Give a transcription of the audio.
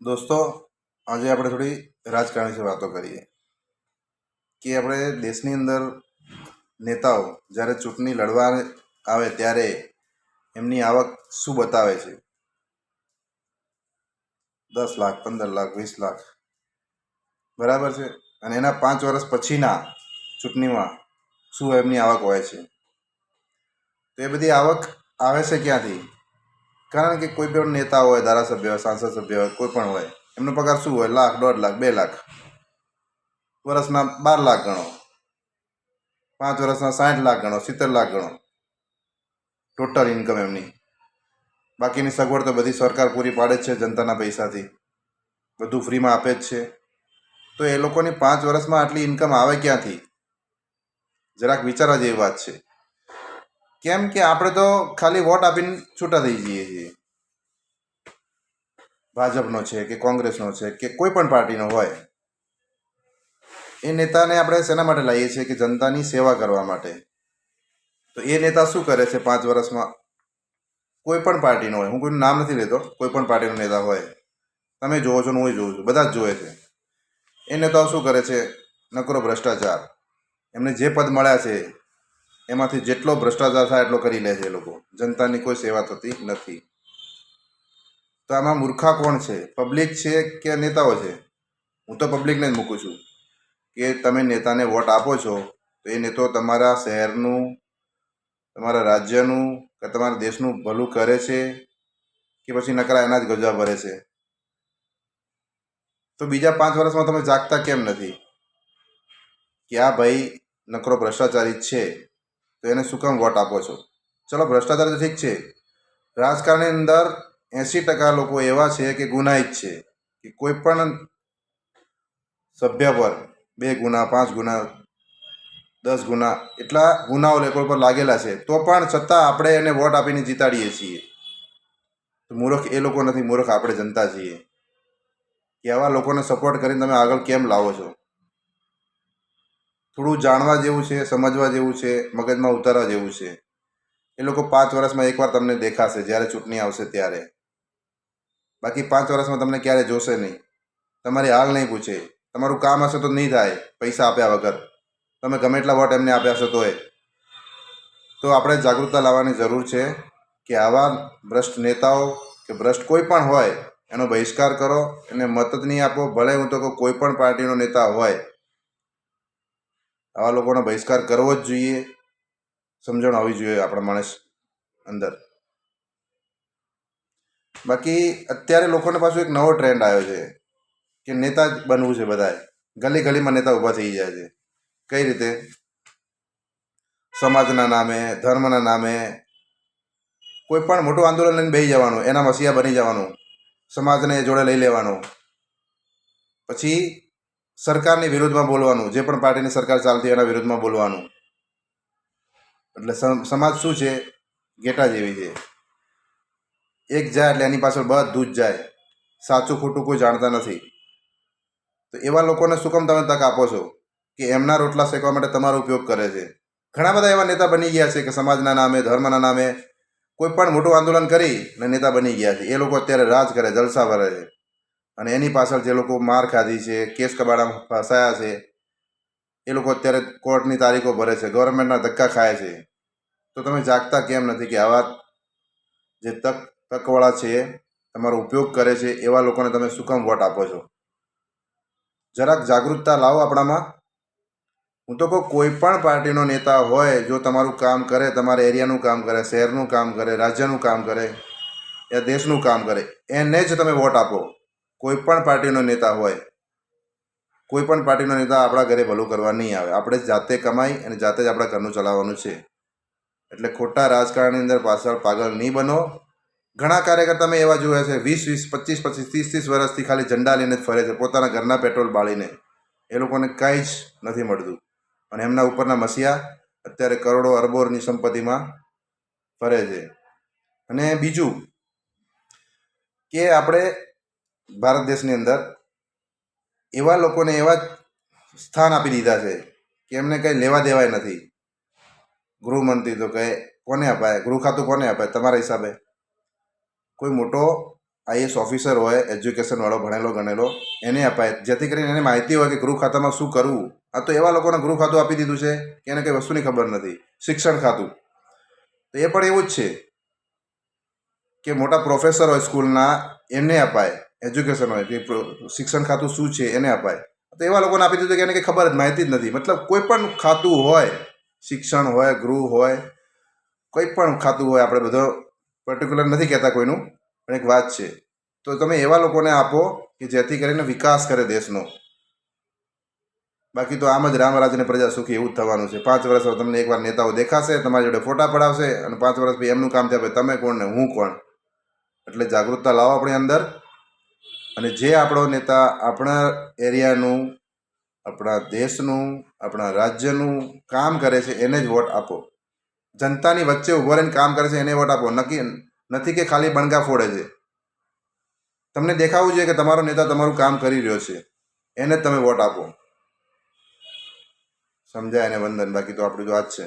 દોસ્તો, આજે આપણે થોડી રાજકારણ વિશે વાતો કરીએ કે આપણે દેશની અંદર નેતાઓ જ્યારે ચૂંટણી લડવા આવે ત્યારે એમની આવક શું બતાવે છે. 10 લાખ, 15 લાખ, 20 લાખ, બરાબર છે. અને એના 5 વર્ષ પછીના ચૂંટણીમાં શું એમની આવક હોય છે. તો એ બધી આવક આવે છે ક્યાંથી? કારણ કે કોઈ પણ નેતા હોય, ધારાસભ્ય હોય, સાંસદ સભ્ય હોય, કોઈ પણ હોય, એમનો પગાર શું હોય? 1 લાખ, 1.5 લાખ, 2 લાખ, વર્ષના 12 લાખ ગણો, 5 વર્ષના 60 લાખ ગણો, 70 લાખ ગણો ટોટલ ઇન્કમ એમની. બાકીની સગવડ તો બધી સરકાર પૂરી પાડે જ છે, જનતાના પૈસાથી બધું ફ્રીમાં આપે જ છે. તો એ લોકોની 5 વર્ષમાં આટલી ઇન્કમ આવે ક્યાંથી? જરાક વિચારવા જેવી વાત છે. કેમ કે આપણે તો ખાલી વોટ આપીને છૂટા થઈ જઈએ છીએ. ભાજપનો છે કે કોંગ્રેસનો છે કે કોઈ પણ પાર્ટીનો હોય, એ નેતાને આપણે શેના માટે લાવીએ છીએ? કે જનતાની સેવા કરવા માટે. તો એ નેતા શું કરે છે 5 વર્ષમાં? કોઈ પણ પાર્ટીનો હોય, હું કોઈનું નામ નથી લેતો, કોઈ પણ પાર્ટીનો નેતા હોય, તમે જોવો છો ને હું જોઉં છું, બધા જ જોવે છે. એ નેતાઓ શું કરે છે? નકરો ભ્રષ્ટાચાર. એમને જે પદ મળ્યા છે એમાંથી જેટલો ભ્રષ્ટાચાર થાય એટલો કરી લે છે એ લોકો. જનતાની કોઈ સેવા થતી નથી. તો આમાં મૂર્ખા કોણ છે? પબ્લિક છે કે નેતાઓ છે? હું તો પબ્લિકને જ મૂકું છું કે તમે નેતાને વોટ આપો છો તો એ નેતો તમારા શહેરનું, તમારા રાજ્યનું કે તમારા દેશનું ભલું કરે છે કે પછી નકરા એના જ ગજા ભરે છે? તો બીજા 5 વર્ષમાં તમે જાગતા કેમ નથી કે આ ભાઈ નકરો ભ્રષ્ટાચારી છે, તો એને શું કામ વોટ આપો છો? ચલો, ભ્રષ્ટાચાર તો ઠીક છે. રાજકારણની અંદર 80% લોકો એવા છે કે ગુનાહિત છે, કે કોઈ પણ સભ્ય પર 2 ગુના, 5 ગુના, 10 ગુના, એટલા ગુનાઓ લોકો પર લાગેલા છે, તો પણ છતાં આપણે એને વોટ આપીને જીતાડીએ છીએ. તો મૂર્ખ એ લોકો નથી, મૂર્ખ આપણે જનતા છીએ. કે આવા લોકોને સપોર્ટ કરીને તમે આગળ કેમ લાવો છો? થોડું જાણવા જેવું છે, સમજવા જેવું છે, મગજમાં ઉતારવા જેવું છે. એ લોકો 5 વર્ષમાં એકવાર તમને દેખાશે જ્યારે ચૂંટણી આવશે ત્યારે. બાકી 5 વર્ષમાં તમને ક્યારે જોશે નહીં. તમારી હાલ નહીં પૂછે. તમારું કામ હશે તો નહીં થાય પૈસા આપ્યા વગર. તમે ગમે એટલા વોટ એમને આપ્યા હશે તોય. તો આપણે જાગૃતતા લાવવાની જરૂર છે કે આવા ભ્રષ્ટ નેતાઓ કે ભ્રષ્ટ કોઈ પણ હોય એનો બહિષ્કાર કરો, એને મત જ નહીં આપો. ભલે હું તો કોઈ પણ પાર્ટીનો નેતા હોય, આવા લોકોનો બહિષ્કાર કરવો જ જોઈએ. સમજણ હોવી જોઈએ આપણા માણસ અંદર. બાકી અત્યારે લોકોને પાછું એક નવો ટ્રેન્ડ આવ્યો છે કે નેતા જ બનવું છે બધાએ. ગલી ગલીમાં નેતા ઊભા થઈ જાય છે. કઈ રીતે? સમાજના નામે, ધર્મના નામે કોઈ પણ મોટું આંદોલન લઈને બેસી જવાનું, એના મસીહા બની જવાનું, સમાજને જોડે લઈ લેવાનું, પછી સરકારની વિરુદ્ધમાં બોલવાનું, જે પણ પાર્ટીની સરકાર ચાલતી એના વિરુદ્ધમાં બોલવાનું. એટલે સમાજ શું છે? ગેટા જેવી છે. એક જાય એટલે એની પાછળ બધું જ જાય. સાચું ખોટું કોઈ જાણતા નથી. તો એવા લોકોને શું કામ તમે તક આપો છો કે એમના રોટલા શેકવા માટે તમારો ઉપયોગ કરે છે? ઘણા બધા એવા નેતા બની ગયા છે કે સમાજના નામે, ધર્મના નામે કોઈ પણ મોટું આંદોલન કરી અને નેતા બની ગયા છે. એ લોકો અત્યારે રાજ કરે, જલસા ભરે છે. અને એની પાછળ જે લોકો માર ખાધી છે, કેસ કબાડામાં ફસાયા છે, એ લોકો અત્યારે કોર્ટની તારીખો ભરે છે, ગવર્મેન્ટના ધક્કા ખાય છે. તો તમે જાગતા કેમ નથી કે આવા જે તકવાળા છે, તમારો ઉપયોગ કરે છે, એવા લોકોને તમે શું કામ વોટ આપો છો? જરાક જાગૃતતા લાવો આપણામાં. હું તો કહું, કોઈ પણ પાર્ટીનો નેતા હોય, જો તમારું કામ કરે, તમારા એરિયાનું કામ કરે, શહેરનું કામ કરે, રાજ્યનું કામ કરે યા દેશનું કામ કરે, એને જ તમે વોટ આપો. કોઈ પણ પાર્ટીનો નેતા હોય, કોઈ પણ પાર્ટીનો નેતા આપણા ઘરે ભલું કરવા નહીં આવે. આપણે જાતે કમાઈ અને જાતે જ આપણા ઘરનું ચલાવવાનું છે. એટલે ખોટા રાજકારણની અંદર પાછળ પાગલ નહીં બનો. ઘણા કાર્યકર્તા મેં એવા જોયા છે, 20-20, 25-25, 30-30 વર્ષથી ખાલી ઝંડા લઈને જ ફરે છે, પોતાના ઘરના પેટ્રોલ બાળીને. એ લોકોને કંઈ જ નથી મળતું. અને એમના ઉપરના મસીહા અત્યારે કરોડો અરબોની સંપત્તિમાં ફરે છે. અને બીજું કે આપણે ભારત દેશની અંદર એવા લોકોને એવા સ્થાન આપી દીધા છે કે એમને કંઈ લેવા દેવાય નથી. ગૃહમંત્રી તો કહે કોને અપાય? ગૃહ ખાતું કોને અપાય તમારા હિસાબે? કોઈ મોટો આઈએસ ઓફિસર હોય, એજ્યુકેશનવાળો, ભણેલો ગણેલો, એને અપાય, જેથી કરીને એને માહિતી હોય કે ગૃહ ખાતામાં શું કરવું. આ તો એવા લોકોને ગૃહ ખાતું આપી દીધું છે કે એને કંઈ વસ્તુની ખબર નથી. શિક્ષણ ખાતું તો એ પણ એવું જ છે કે મોટા પ્રોફેસર હોય સ્કૂલના, એમને અપાય. એજ્યુકેશન હોય કે શિક્ષણ ખાતું શું છે એને અપાય. તો એવા લોકોને આપી દીધું કે એને કંઈ ખબર જ માહિતી જ નથી. મતલબ કોઈ પણ ખાતું હોય, શિક્ષણ હોય, ગૃહ હોય, કોઈ પણ ખાતું હોય, આપણે બધો પર્ટિક્યુલર નથી કહેતા કોઈનું, પણ એક વાત છે. તો તમે એવા લોકોને આપો કે જેથી કરીને વિકાસ કરે દેશનો. બાકી તો આમ જ રામ રાજ ને પ્રજા સુખી એવું જ થવાનું છે. 5 વર્ષ તમને એકવાર નેતાઓ દેખાશે, તમારી જોડે ફોટા પડાવશે, અને 5 વર્ષ પછી એમનું કામ થયા, તમે કોણ ને હું કોણ. એટલે જાગૃતતા લાવો આપણી અંદર, અને જે આપણો નેતા આપણા એરિયાનું, આપણા દેશનું, આપણા રાજ્યનું કામ કરે છે એને જ વોટ આપો. જનતાની વચ્ચે ઊભો રહીને કામ કરે છે એને વોટ આપો. નથી કે ખાલી બણગા ફોડે છે. તમને દેખાવું જોઈએ કે તમારો નેતા તમારું કામ કરી રહ્યો છે, એને જ તમે વોટ આપો. સમજાય અને વંદન. બાકી તો આપણું જો આ જ છે.